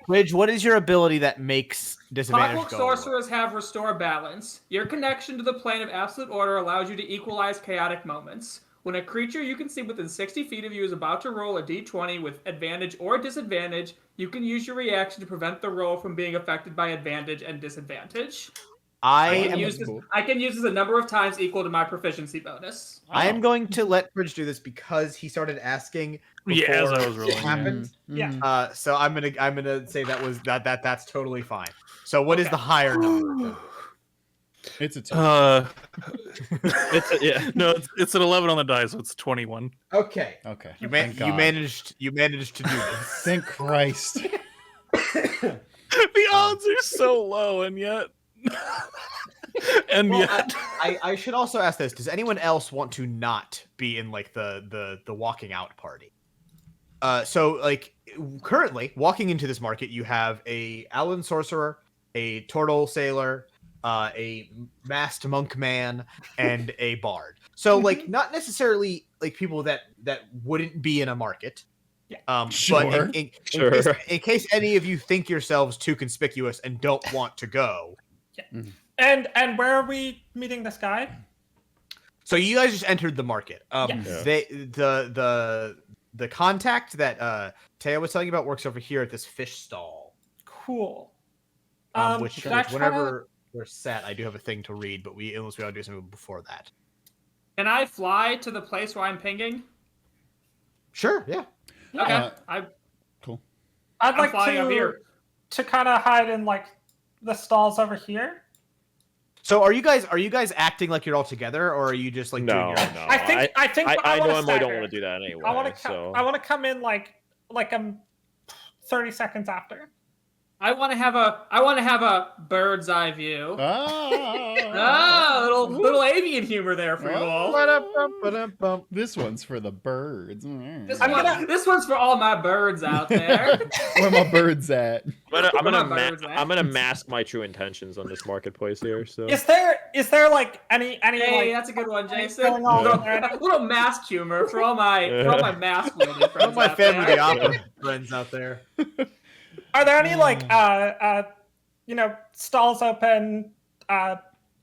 Ridge, what is your ability that makes disadvantage Clockwork go sorcerers have restore balance. Your connection to the plane of absolute order allows you to equalize chaotic moments. When a creature you can see within 60 feet of you is about to roll a d20 with advantage or disadvantage, you can use your reaction to prevent the roll from being affected by advantage and disadvantage. I can use this a number of times equal to my proficiency bonus. I am going to let Bridge do this because he started asking before as I was it rolling. happened. Yeah. So I'm gonna say that's totally fine. So what is the higher number? It's a 2. It's an 11 on the die, so it's 21. Okay. Okay. You Thank God. managed to do this. Thank Christ. The odds are so low, and yet, I should also ask this: does anyone else want to not be in like the walking out party? So like currently walking into this market, you have a Allen sorcerer, a turtle sailor, a masked monk man, and a bard. So like not necessarily like people that wouldn't be in a market. Sure. But in case any of you think yourselves too conspicuous and don't want to go. And where are we meeting this guy? So you guys just entered the market. Yes. The contact that Taya was telling you about works over here at this fish stall. Cool. Which whenever we're set, I do have a thing to read, but unless we ought to do something before that. Can I fly to the place where I'm pinging? Sure, yeah. Okay. Cool. I'd I'm like flying up here. to kind of hide in like the stalls over here. So are you guys acting like you're all together, or are you just like doing your own? I think I wanna normally don't stagger. want to do that anyway. I want to so. I want to come in like 30 seconds after. I want to have a bird's eye view. Little avian humor there for you all. This one's for the birds. This one's for all my birds out there. Where are my birds at? I'm gonna mask my true intentions on this marketplace here. So Is there like any Hey, like that's a good one, Jason. going on there? A little mask humor for all my mask wielding friends. All my out family there. opera friends out there. Are there any like stalls open?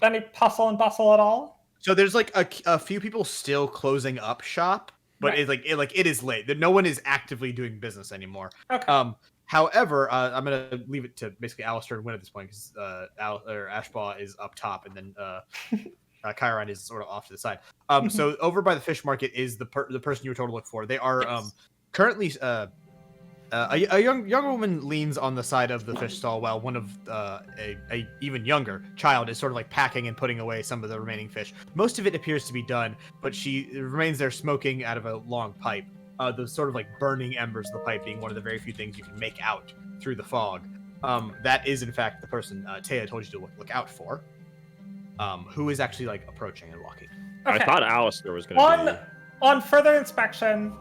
Any hustle and bustle at all? So there's like a few people still closing up shop, but Right. it is late. No one is actively doing business anymore. Okay. However, I'm gonna leave it to basically Alistair to win at this point because Ashbaugh is up top, and then Chiron is sort of off to the side. So over by the fish market is the person you were told to look for. They are Yes. currently a young woman leans on the side of the fish stall while one of a even younger child is sort of like packing and putting away some of the remaining fish. Most of it appears to be done, but she remains there smoking out of a long pipe. The sort of like burning embers of the pipe being one of the very few things you can make out through the fog. That is in fact the person Taya told you to look out for, who is actually like approaching and walking. Okay. I thought Alistair was gonna On further inspection,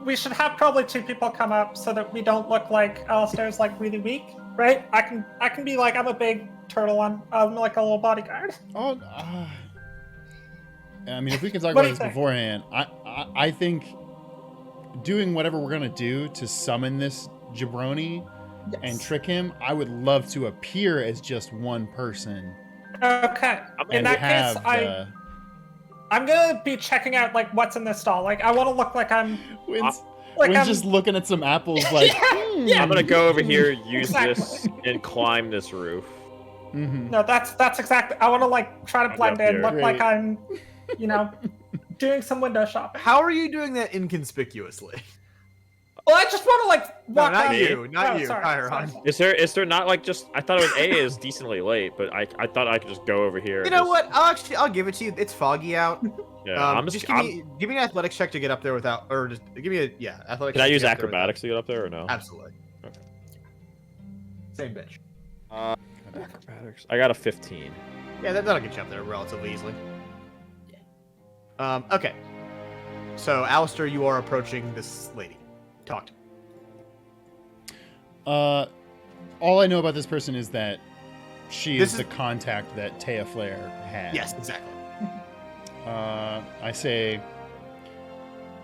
we should have probably 2 people come up so that we don't look like Alistair's like really weak, right? I can be like, I'm a big turtle. I'm like a little bodyguard. Oh, I mean, if we can talk What about do you this think? beforehand, I think doing whatever we're gonna do to summon this jabroni and trick him, I would love to appear as just one person. Okay. In And that have case, I'm gonna be checking out like what's in this stall. Like I want to look like I'm Wynn's I'm just looking at some apples like, Yeah. I'm gonna go over here, use Exactly. this, and climb this roof. No, that's exactly. I want to like try to I'm blend up in, here. look like Great. I'm, doing some window shopping. How are you doing that inconspicuously? Well, I just want to like No, walk not out. you, not Oh, you, sorry, Chiron. sorry. Is there not like just? I thought it was A is decently late, but I thought I could just go over here. You and know just- what? I'll give it to you. It's foggy out. Yeah, I'm just. give me an athletics check to get up there without, or just give me athletics. Can I check to use get up there acrobatics to get up there or no? without- Absolutely. Okay. Same bitch. Acrobatics. I got a 15. Yeah, that'll get you up there relatively easily. Okay. So, Alistair, you are approaching this lady. Talk to me. all I know about this person is that She This is the contact that Taya Flare had. Yes, exactly. I say,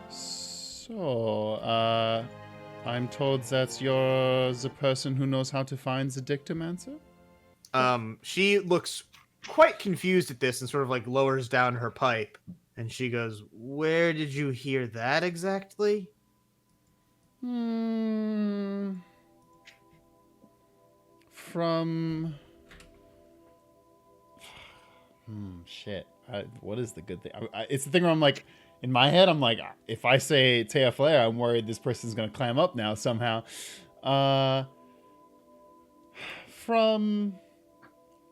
so, I'm told that you're the person who knows how to find the Dicktomancer? She looks quite confused at this and sort of like lowers down her pipe, and she goes, "Where did you hear that exactly?" From... shit. What is the good thing? It's the thing where I'm like, in my head, I'm like, if I say Taya Flare, I'm worried this person's gonna clam up now somehow. From,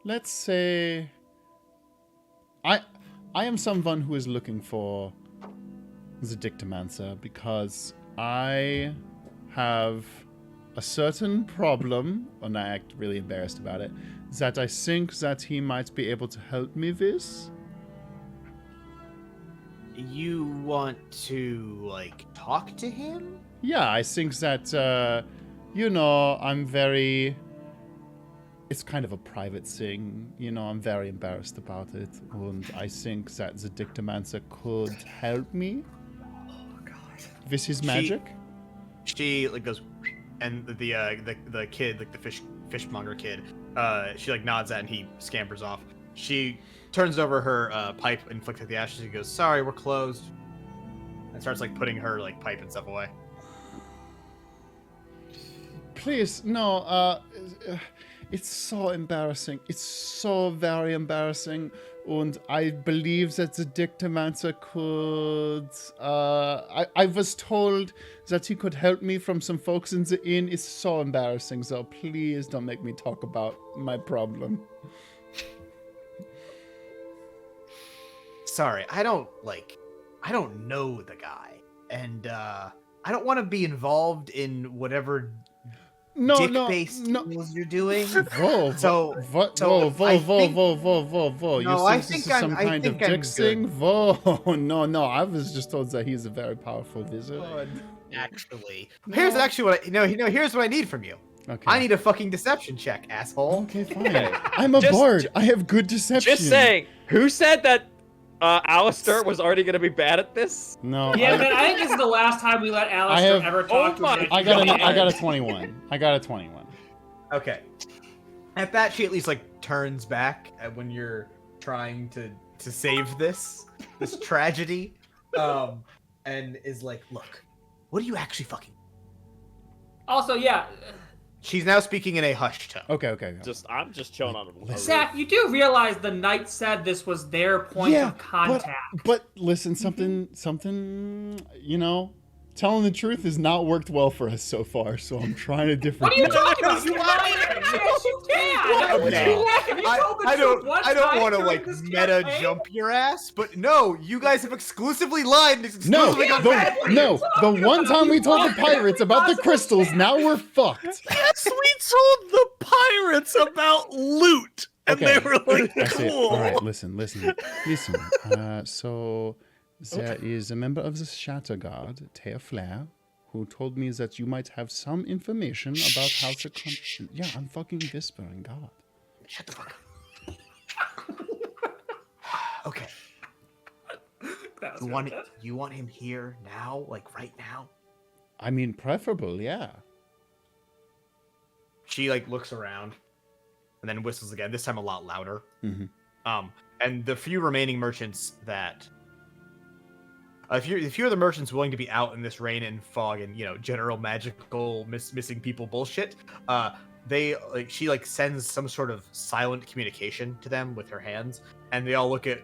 let's say, I am someone who is looking for the Dicktomancer because I have a certain problem, and I act really embarrassed about it, that I think that he might be able to help me with. You want to like talk to him? Yeah, I think that, I'm very... It's kind of a private thing, I'm very embarrassed about it, and I think that the Dicktomancer could help me. Oh God. With his magic. She like goes, and the kid, like the fishmonger kid, she like nods at, and he scampers off. She turns over her pipe and flicks at the ashes. She goes, "Sorry, we're closed," and starts like putting her like pipe and stuff away. Please, no. It's so embarrassing. It's so very embarrassing. And I believe that the Dicktomancer could... I was told that he could help me from some folks in the inn. It's so embarrassing, so please don't make me talk about my problem. Sorry, I don't know the guy, and I don't want to be involved in whatever dick-based deals you're doing. Whoa, So whoa. No, You I think this think is some I kind of think I'm dick good. thing? Whoa, no. I was just told that he's a very powerful wizard. Actually, here's what here's what I need from you. Okay. I need a fucking deception check, asshole. Okay, fine. I'm a bard. I have good deception. Just saying, who said that Alistair was already going to be bad at this? No. Yeah, man, I think this is the last time we let Alistair ever talk to him. I got a 21. I got a 21. Okay. At that, she at least like turns back when you're trying to save this tragedy, and is like, "Look, what do you actually fucking?" Also, yeah, She's now speaking in a hushed tone. Okay. I'm just chilling on a Zach, you do realize the knight said this was their point of contact. But listen, something, telling the truth has not worked well for us so far, so I'm trying a different... What are you talking about? You lying? Yes, you can. Okay. I don't want to during like this meta campaign. jump your ass, but no, you guys have exclusively lied. And No, exclusively the one time we told the pirates about the crystals, now we're fucked. Yes, we told the pirates about loot, and they were like, That's it. cool. All right, listen. So there is a member of the Shatterguard, Taya Flare, who told me that you might have some information about how to... Yeah, I'm fucking whispering, God. Shut the fuck up. Okay. You want him here now, like right now? I mean, preferable, yeah. She like looks around, and then whistles again. This time a lot louder. Mm-hmm. And the few remaining merchants that, a few of the merchants willing to be out in this rain and fog and general magical missing people bullshit, she sends some sort of silent communication to them with her hands, and they all look at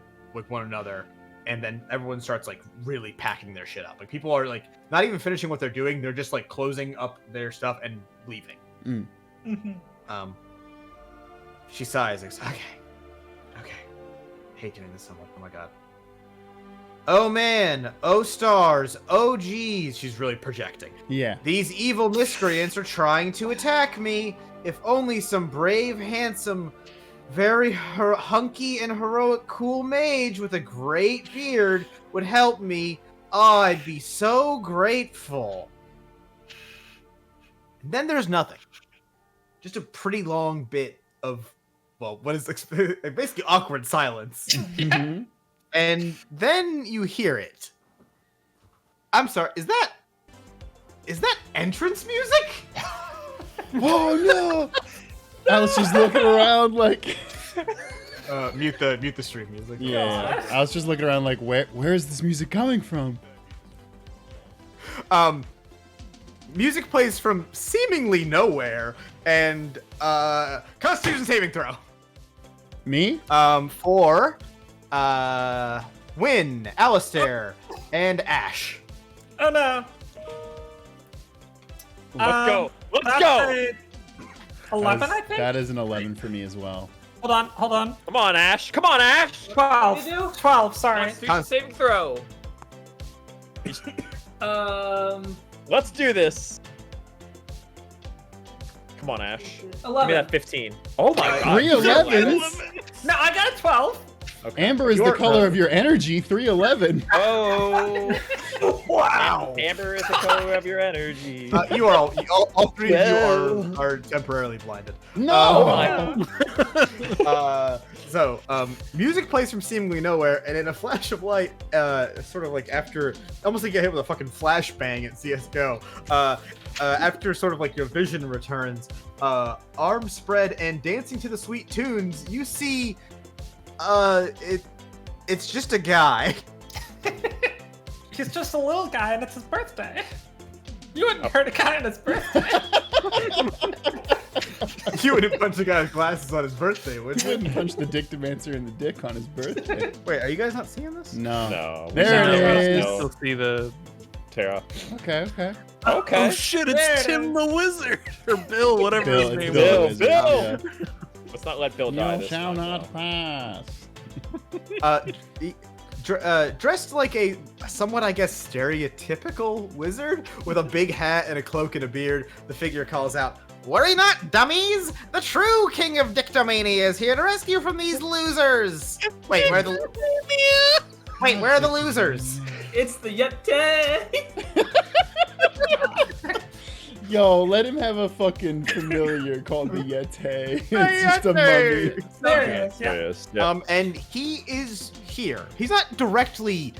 one another, and then everyone starts like really packing their shit up. Like people are like not even finishing what they're doing; they're just like closing up their stuff and leaving. Mm. She sighs, like, okay. Hate doing this so much. Oh my god. Oh man, oh stars, oh geez. She's really projecting. Yeah. These evil miscreants are trying to attack me. If only some brave, handsome, very hunky and heroic cool mage with a great beard would help me, oh, I'd be so grateful. And then there's nothing. Just a pretty long bit of what is basically awkward silence. Mhm. And then you hear it. I'm sorry, is that entrance music? Oh no! Alice just looking around like. Mute the stream music. Yeah. I was just looking around like, where is this music coming from? Music plays from seemingly nowhere, and Constitution saving throw. Me? For Win, Alistair, and Ash. Oh no. Let's go. Let's That's go. a 11, I think. That is an 11 for me as well. Hold on. Come on, Ash. Come on, Ash. 12. You do? 12, sorry. Constitution saving throw. Let's do this. Come on, Ash. Give me 11. that 15. Oh my god. 3 11s? No, I got a 12. Okay. Amber is the color of your energy. 311. Oh. Wow. Amber is the color of your energy. You are all three of you are temporarily blinded. No. So, music plays from seemingly nowhere, and in a flash of light, sort of like after, almost like you get hit with a fucking flashbang at CS:GO. After sort of like your vision returns, arms spread and dancing to the sweet tunes, you see, it's just a guy. He's just a little guy and it's his birthday. You wouldn't hurt a guy on his birthday. You wouldn't punch a guy with glasses on his birthday, would He you? wouldn't punch the Dicktomancer in the dick on his birthday. Wait, are you guys not seeing this? No. No. There it is. Still see the. Tara. Okay. Okay. Oh shit! There It's it Tim the Wizard or Bill, whatever Bill, his it's name Bill. is. Bill. Let's not let Bill die. You This shall time, not though. pass. Dressed like a somewhat, I guess, stereotypical wizard with a big hat and a cloak and a beard, the figure calls out, "Worry not, dummies! The true king of Dictomania is here to rescue from these losers!" Wait, where are the losers? It's the Yeti. Yo, let him have a fucking familiar called the Yeti. It's just a mummy. There he is. There Yeah. it is. Yeah. And he is here. He's not directly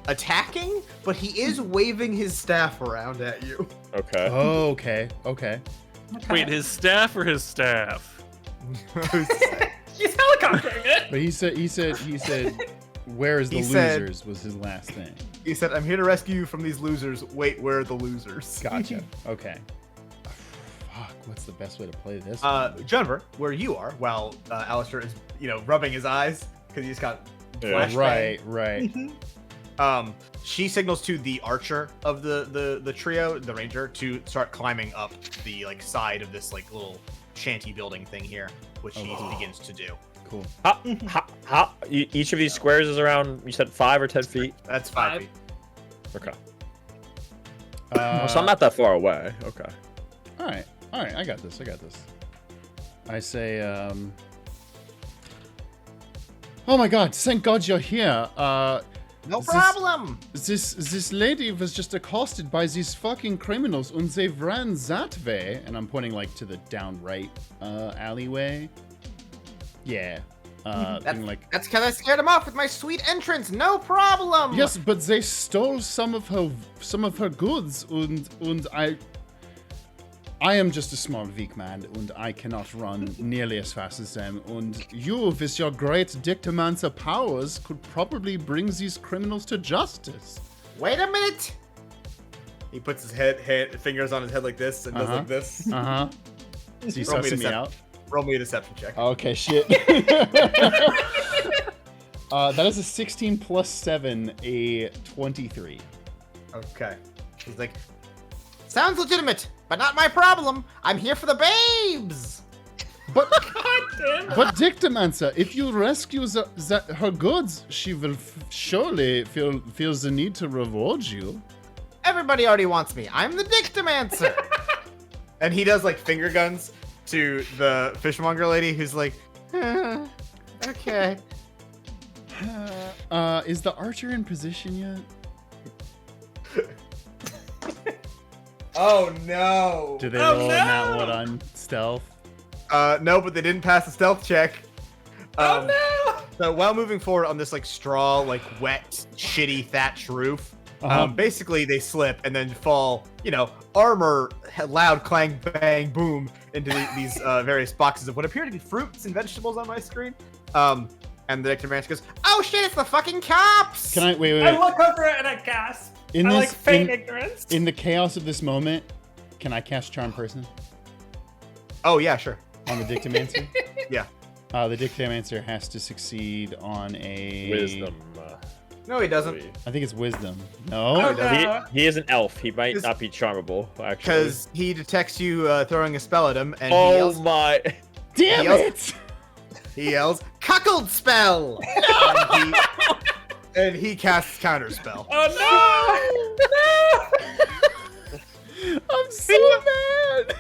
attacking, but he is waving his staff around at you. Okay. Oh, okay. Okay. Wait, his staff or his staff? He's helicoptering it. But he said, where is the He said- losers was his last thing. He said, "I'm here to rescue you from these losers. Wait, where are the losers?" Gotcha. Okay. Fuck, what's the best way to play this? Jennifer, where you are, while Alistair is, rubbing his eyes because he's got Yeah. flashbang. Right. She signals to the archer of the trio, the ranger, to start climbing up the side of this little shanty building thing here, which she begins to do. Cool. How, each of these squares is around, you said 5 or 10 feet? That's 5 feet. Okay. Uh, So I'm not that far away. Okay. All right. I got this. I say, oh my god, thank god you're here. No This- problem. This lady was just accosted by these fucking criminals and they ran that way. And I'm pointing to the down right alleyway. Yeah. Being That's because I scared him off with my sweet entrance. No problem. yes, but they stole some of her goods and I am just a small weak man and I cannot run nearly as fast as them. And you, with your great Dictomancer powers, could probably bring these criminals to justice. Wait a minute. He puts his fingers on his head like this and does like this. Uh-huh. So you Roll me sussing me deception. out? Roll me a deception check. Okay, shit. That is a 16 plus 7, a 23. Okay. He's like, sounds legitimate, but not my problem. I'm here for the babes. But God damn it. But Dictomancer, if you rescue her goods, she will surely feel the need to reward you. Everybody already wants me. I'm the Dicktomancer. And he does finger guns to the fishmonger lady, who's like, okay. Is the archer in position yet? Oh no. Do they roll a nat one on stealth? No, but they didn't pass the stealth check. Oh no! So while moving forward on this like straw, like wet, shitty thatch roof, basically they slip and then fall. Armor, loud clang, bang, boom into these various boxes of what appear to be fruits and vegetables on my screen. And the Dictomancer goes, "Oh shit! It's the fucking cops!" Can I wait? I look over it and I gasp. In I this, like feign ignorance. in the chaos of this moment, can I cast Charm Person Oh yeah, sure. on the Dictomancer? Yeah. The Dictomancer has to succeed on a Wisdom. No, he doesn't. I think it's Wisdom. Oh, No. no. He is an elf. He might Is- not be charmable, actually. Because he detects you throwing a spell at him, and Oh my! Damn He yells- it! he yells, "Cuckold spell!" and he casts counter spell. Oh no! No! I'm so mad.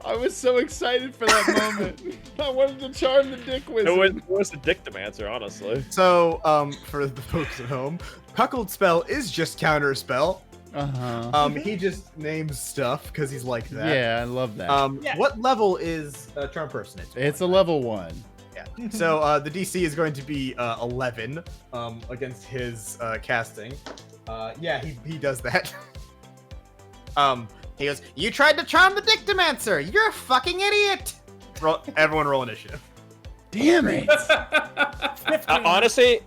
I was so excited for that moment. I wanted to charm the Dick Wizard. It was the Dictomancer, honestly. So, for the folks at home, cuckold spell is just counter spell. He just names stuff because he's like that. Yeah, I love that. Yeah. What level is Charm Person? It's a level 1. Yeah. So the DC is going to be 11 against his casting. Yeah, he does that. He goes, "You tried to charm the Dictomancer! You're a fucking idiot!" Everyone roll initiative. Damn it! Honestly,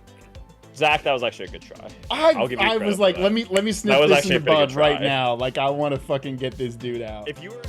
Zach, that was actually a good try. I'll give you I credit was for like, that. let me That snip was this in actually the a pretty bud good right try. now. Like, I want to fucking get this dude out. If you were